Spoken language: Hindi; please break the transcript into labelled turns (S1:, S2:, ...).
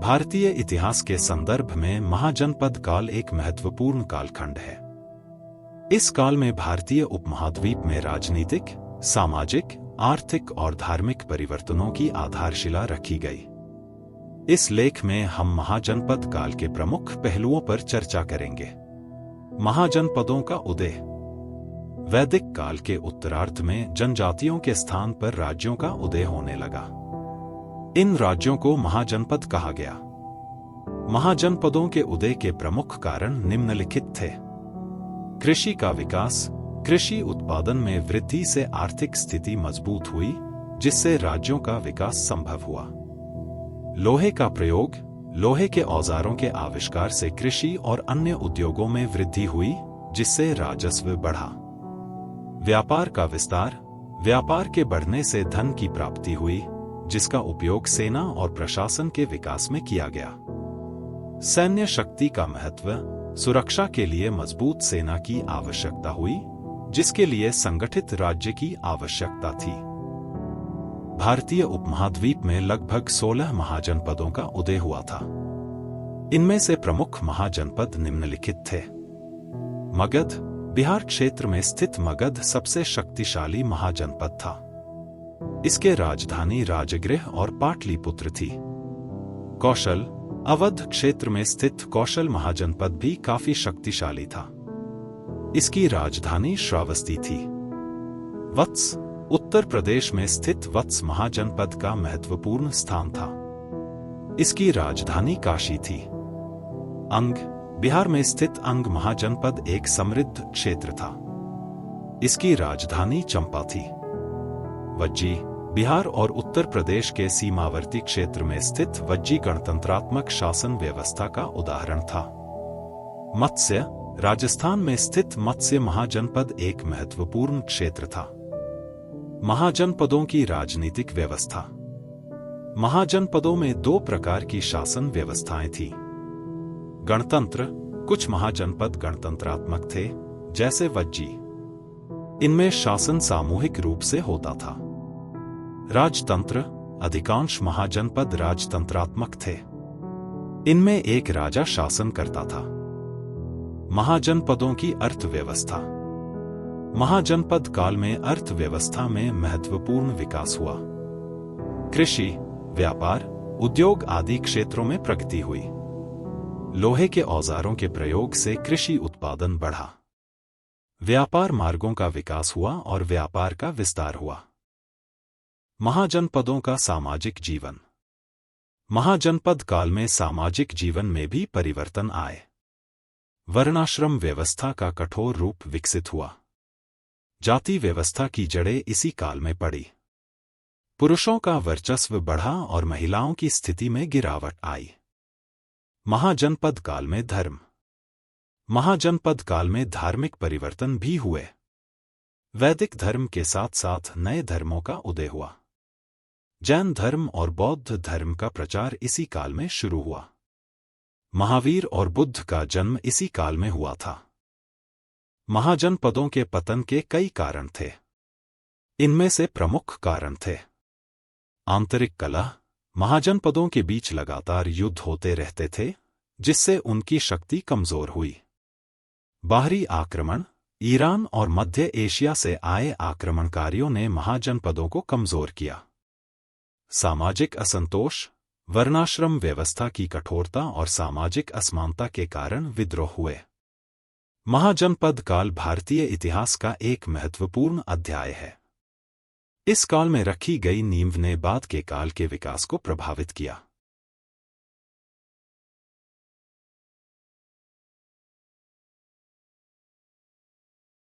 S1: भारतीय इतिहास के संदर्भ में महाजनपद काल एक महत्वपूर्ण कालखंड है। इस काल में भारतीय उपमहाद्वीप में राजनीतिक, सामाजिक, आर्थिक और धार्मिक परिवर्तनों की आधारशिला रखी गई। इस लेख में हम महाजनपद काल के प्रमुख पहलुओं पर चर्चा करेंगे। महाजनपदों का उदय। वैदिक काल के उत्तरार्ध में जनजातियों के स्थान पर राज्यों का उदय होने लगा। इन राज्यों को महाजनपद कहा गया। महाजनपदों के उदय के प्रमुख कारण निम्नलिखित थे। कृषि का विकास। कृषि उत्पादन में वृद्धि से आर्थिक स्थिति मजबूत हुई, जिससे राज्यों का विकास संभव हुआ। लोहे का प्रयोग। लोहे के औजारों के आविष्कार से कृषि और अन्य उद्योगों में वृद्धि हुई, जिससे राजस्व बढ़ा। व्यापार का विस्तार। व्यापार के बढ़ने से धन की प्राप्ति हुई, जिसका उपयोग सेना और प्रशासन के विकास में किया गया। सैन्य शक्ति का महत्व। सुरक्षा के लिए मजबूत सेना की आवश्यकता हुई, जिसके लिए संगठित राज्य की आवश्यकता थी। भारतीय उपमहाद्वीप में लगभग 16 महाजनपदों का उदय हुआ था। इनमें से प्रमुख महाजनपद निम्नलिखित थे। मगध। बिहार क्षेत्र में स्थित मगध सबसे शक्तिशाली महाजनपद था। इसके राजधानी राजगृह और पाटलिपुत्र थी। कौशल। अवध क्षेत्र में स्थित कौशल महाजनपद भी काफी शक्तिशाली था। इसकी राजधानी श्रावस्ती थी। वत्स। उत्तर प्रदेश में स्थित वत्स महाजनपद का महत्वपूर्ण स्थान था। इसकी राजधानी काशी थी। अंग। बिहार में स्थित अंग महाजनपद एक समृद्ध क्षेत्र था। इसकी राजधानी चंपा थी। वज्जी। बिहार और उत्तर प्रदेश के सीमावर्ती क्षेत्र में स्थित वज्जी गणतंत्रात्मक शासन व्यवस्था का उदाहरण था। मत्स्य। राजस्थान में स्थित मत्स्य महाजनपद एक महत्वपूर्ण क्षेत्र था। महाजनपदों की राजनीतिक व्यवस्था। महाजनपदों में 2 प्रकार की शासन व्यवस्थाएं थीं। गणतंत्र। कुछ महाजनपद गणतंत्रात्मक थे, जैसे वज्जी। इनमें शासन सामूहिक रूप से होता था। राजतंत्र। अधिकांश महाजनपद राजतंत्रात्मक थे। इनमें एक राजा शासन करता था। महाजनपदों की अर्थव्यवस्था। महाजनपद काल में अर्थव्यवस्था में महत्वपूर्ण विकास हुआ। कृषि, व्यापार, उद्योग आदि क्षेत्रों में प्रगति हुई। लोहे के औजारों के प्रयोग से कृषि उत्पादन बढ़ा। व्यापार मार्गों का विकास हुआ और व्यापार का विस्तार हुआ। महाजनपदों का सामाजिक जीवन। महाजनपद काल में सामाजिक जीवन में भी परिवर्तन आए। वर्णाश्रम व्यवस्था का कठोर रूप विकसित हुआ। जाति व्यवस्था की जड़ें इसी काल में पड़ी। पुरुषों का वर्चस्व बढ़ा और महिलाओं की स्थिति में गिरावट आई। महाजनपद काल में धर्म। महाजनपद काल में धार्मिक परिवर्तन भी हुए। वैदिक धर्म के साथ साथ नए धर्मों का उदय हुआ। जैन धर्म और बौद्ध धर्म का प्रचार इसी काल में शुरू हुआ। महावीर और बुद्ध का जन्म इसी काल में हुआ था। महाजनपदों के पतन के कई कारण थे। इनमें से प्रमुख कारण थे। आंतरिक कलह। महाजनपदों के बीच लगातार युद्ध होते रहते थे, जिससे उनकी शक्ति कमजोर हुई। बाहरी आक्रमण। ईरान और मध्य एशिया से आए आक्रमणकारियों ने महाजनपदों को कमजोर किया। सामाजिक असंतोष। वर्णाश्रम व्यवस्था की कठोरता और सामाजिक असमानता के कारण विद्रोह हुए। महाजनपद काल भारतीय इतिहास का एक महत्वपूर्ण अध्याय है। इस काल में रखी गई नींव ने बाद के काल के विकास को प्रभावित किया।